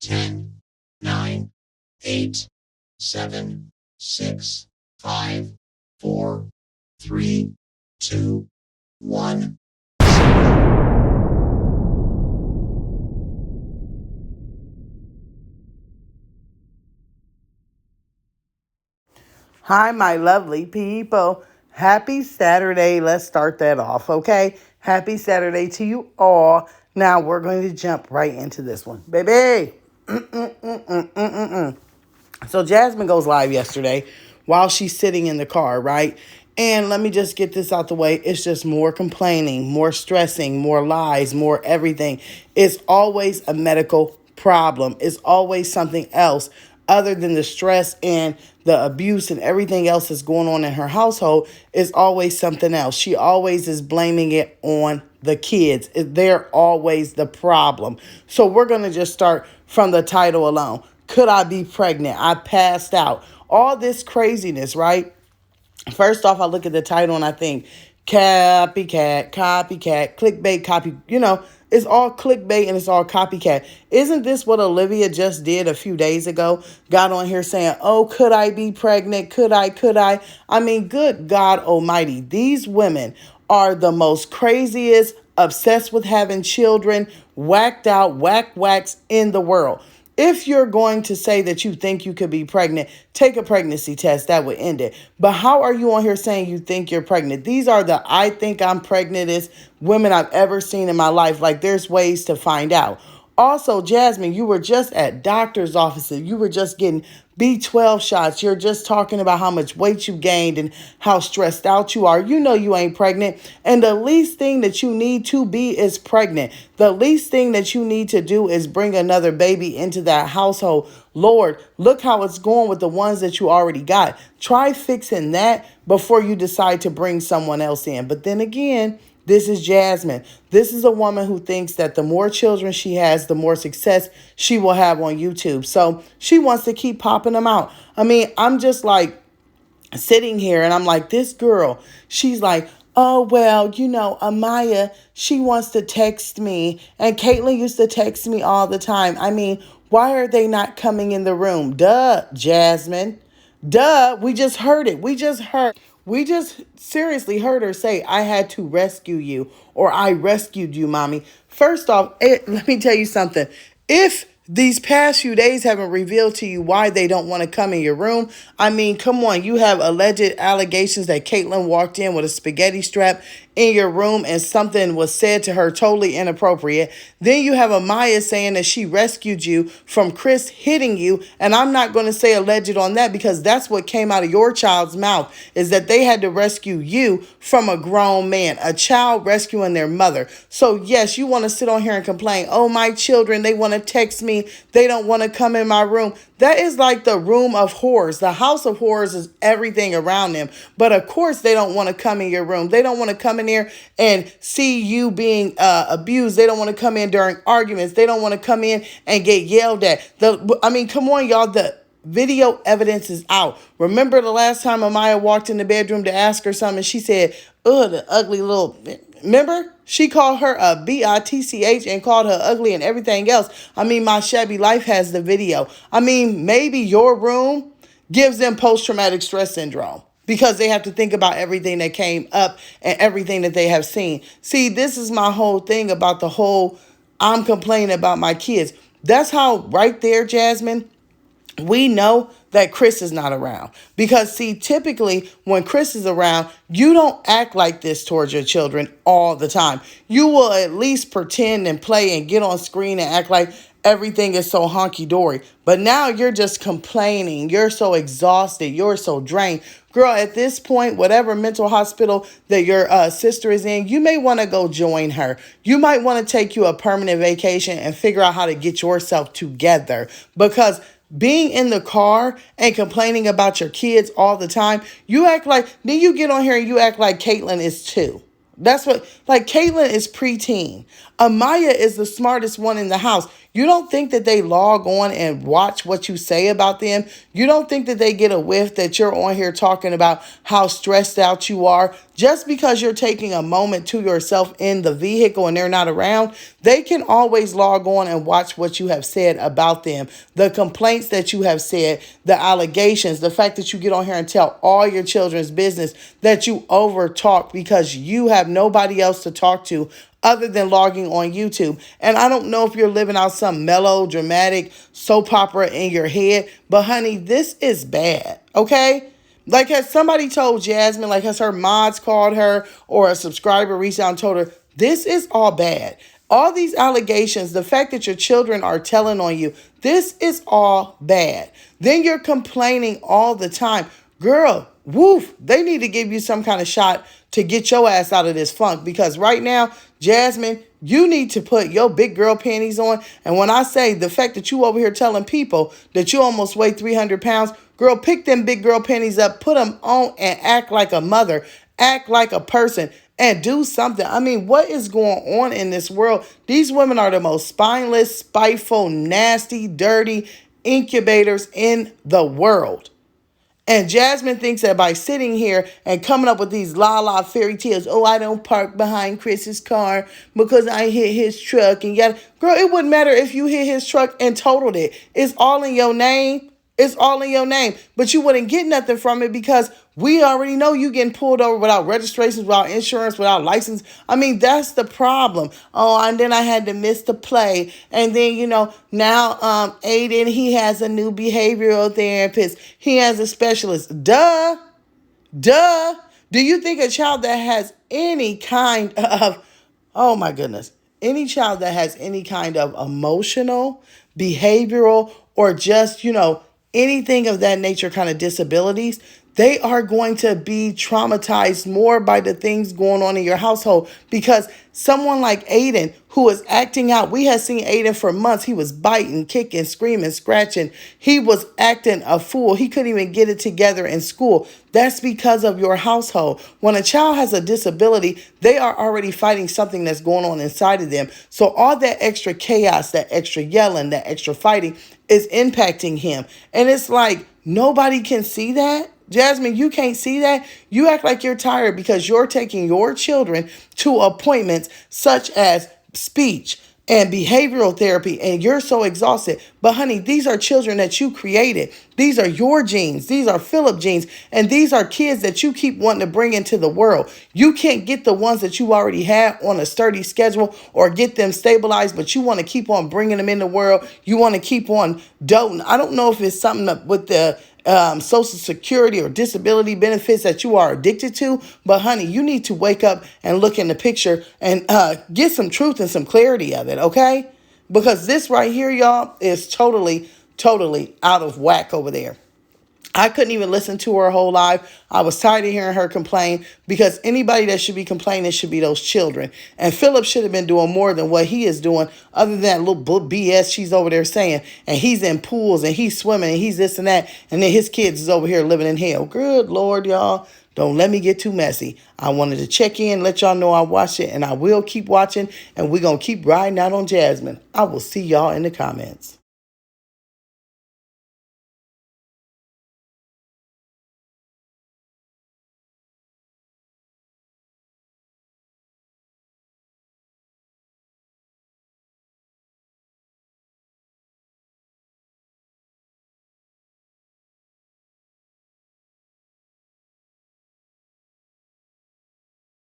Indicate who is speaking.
Speaker 1: 10, 9, 8, 7, 6, 5, 4, 3, 2, 1.
Speaker 2: Hi, my lovely people. Happy Saturday. Let's start that off, okay? Happy Saturday to you all. Now we're going to jump right into this one. Baby. So Jasmine goes live yesterday while she's sitting in the car, right? And let me just get this out the way. It's just more complaining, more stressing, more lies, more everything. It's always a medical problem. It's always something else other than the stress and the abuse and everything else that's going on in her household. Is always something else. She always is blaming it on the kids. They're always the problem. So we're going to just start from the title alone. Could I be pregnant? I passed out. All this craziness, right? First off, I look at the title and I think copycat, copycat, clickbait, copy. It's all clickbait and it's all copycat. Isn't this what Olivia just did a few days ago? Got on here saying, oh, could I be pregnant? Could I? Could I? I mean, good God Almighty. These women are the most craziest, obsessed with having children, whacked out, whacks in the world. If you're going to say that you think you could be pregnant, take a pregnancy test. That would end it. But how are you on here saying you think you're pregnant? These are the I think I'm pregnantest women I've ever seen in my life. Like, there's ways to find out. Also, Jasmine, you were just at doctor's offices. You were just getting B12 shots. You're just talking about how much weight you gained and how stressed out you are. You know you ain't pregnant. And the least thing that you need to be is pregnant. The least thing that you need to do is bring another baby into that household. Lord, look how it's going with the ones that you already got. Try fixing that before you decide to bring someone else in. But then again, this is Jasmine. This is a woman who thinks that the more children she has, the more success she will have on YouTube. So she wants to keep popping them out. I mean, I'm just like sitting here and I'm like, this girl, she's like, oh, well, Amaya, she wants to text me. And Caitlin used to text me all the time. I mean, why are they not coming in the room? Duh, Jasmine. Duh, we just heard it. We just seriously heard her say, I had to rescue you, or I rescued you, mommy. First off, let me tell you something. If these past few days haven't revealed to you why they don't want to come in your room, I mean, come on. You have alleged allegations that Caitlin walked in with a spaghetti strap in your room and something was said to her totally inappropriate. Then you have Amaya saying that she rescued you from Chris hitting you. And I'm not going to say alleged on that because that's what came out of your child's mouth, is that they had to rescue you from a grown man, a child rescuing their mother. So yes, you want to sit on here and complain, oh, my children, they want to text me. They don't want to come in my room. That is like the room of horrors. The house of horrors is everything around them. But of course, they don't want to come in your room. They don't want to come in here and see you being abused. They don't want to come in during arguments. They don't want to come in and get yelled at. Come on, y'all. The video evidence is out. Remember the last time Amaya walked in the bedroom to ask her something, she said, ugh, the ugly little... Remember? She called her a bitch and called her ugly and everything else. I mean, My Shabby Life has the video. I mean, maybe your room gives them post-traumatic stress syndrome because they have to think about everything that came up and everything that they have seen. See, this is my whole thing about the whole I'm complaining about my kids. That's how right there, Jasmine, we know that Chris is not around. Because, see, typically when Chris is around, you don't act like this towards your children all the time. You will at least pretend and play and get on screen and act like everything is so honky-dory. But now you're just complaining. You're so exhausted. You're so drained. Girl, at this point, whatever mental hospital that your sister is in, you may want to go join her. You might want to take you a permanent vacation and figure out how to get yourself together. Because being in the car and complaining about your kids all the time, then you get on here and you act like Caitlin is too. That's what, like, Caitlin is preteen. Amaya is the smartest one in the house. You don't think that they log on and watch what you say about them? You don't think that they get a whiff that you're on here talking about how stressed out you are? Just because you're taking a moment to yourself in the vehicle and they're not around, they can always log on and watch what you have said about them, the complaints that you have said, the allegations, the fact that you get on here and tell all your children's business, that you over talk because you have nobody else to talk to other than logging on YouTube. And I don't know if you're living out some melodramatic soap opera in your head, but honey, this is bad, okay? Like, has somebody told Jasmine, like, has her mods called her or a subscriber reached out and told her, this is all bad. All these allegations, the fact that your children are telling on you, this is all bad. Then you're complaining all the time. Girl, woof, they need to give you some kind of shot to get your ass out of this funk, because right now, Jasmine, you need to put your big girl panties on. And when I say the fact that you over here telling people that you almost weigh 300 pounds, girl, pick them big girl panties up, put them on and act like a mother, act like a person, and do something. I mean, what is going on in this world? These women are the most spineless, spiteful, nasty, dirty incubators in the world. And Jasmine thinks that by sitting here and coming up with these la-la fairy tales, oh, I don't park behind Chris's car because I hit his truck and yet, girl, it wouldn't matter if you hit his truck and totaled it. It's all in your name. It's all in your name. But you wouldn't get nothing from it because we already know you getting pulled over without registrations, without insurance, without license. I mean, that's the problem. Oh, and then I had to miss the play. And then, now Aiden, he has a new behavioral therapist. He has a specialist. Duh. Do you think a child that has any kind of, oh my goodness, any child that has any kind of emotional, behavioral, or just, anything of that nature kind of disabilities, they are going to be traumatized more by the things going on in your household, because someone like Aiden, who is acting out, we had seen Aiden for months. He was biting, kicking, screaming, scratching. He was acting a fool. He couldn't even get it together in school. That's because of your household. When a child has a disability, they are already fighting something that's going on inside of them. So all that extra chaos, that extra yelling, that extra fighting is impacting him. And it's like, nobody can see that. Jasmine, you can't see that. You act like you're tired because you're taking your children to appointments such as speech and behavioral therapy, and you're so exhausted. But honey, these are children that you created. These are your genes. These are Philip genes. And these are kids that you keep wanting to bring into the world. You can't get the ones that you already have on a sturdy schedule or get them stabilized, but you want to keep on bringing them in the world. You want to keep on doting. I don't know if it's something with the Social Security or disability benefits that you are addicted to. But honey, you need to wake up and look in the picture and get some truth and some clarity of it, okay? Because this right here, y'all, is totally out of whack over there. I couldn't even listen to her whole life. I was tired of hearing her complain, because anybody that should be complaining should be those children. And Philip should have been doing more than what he is doing, other than that little BS she's over there saying. And he's in pools and he's swimming and he's this and that. And then his kids is over here living in hell. Good Lord, y'all. Don't let me get too messy. I wanted to check in, let y'all know I watched it, and I will keep watching. And we're going to keep riding out on Jasmine. I will see y'all in the comments.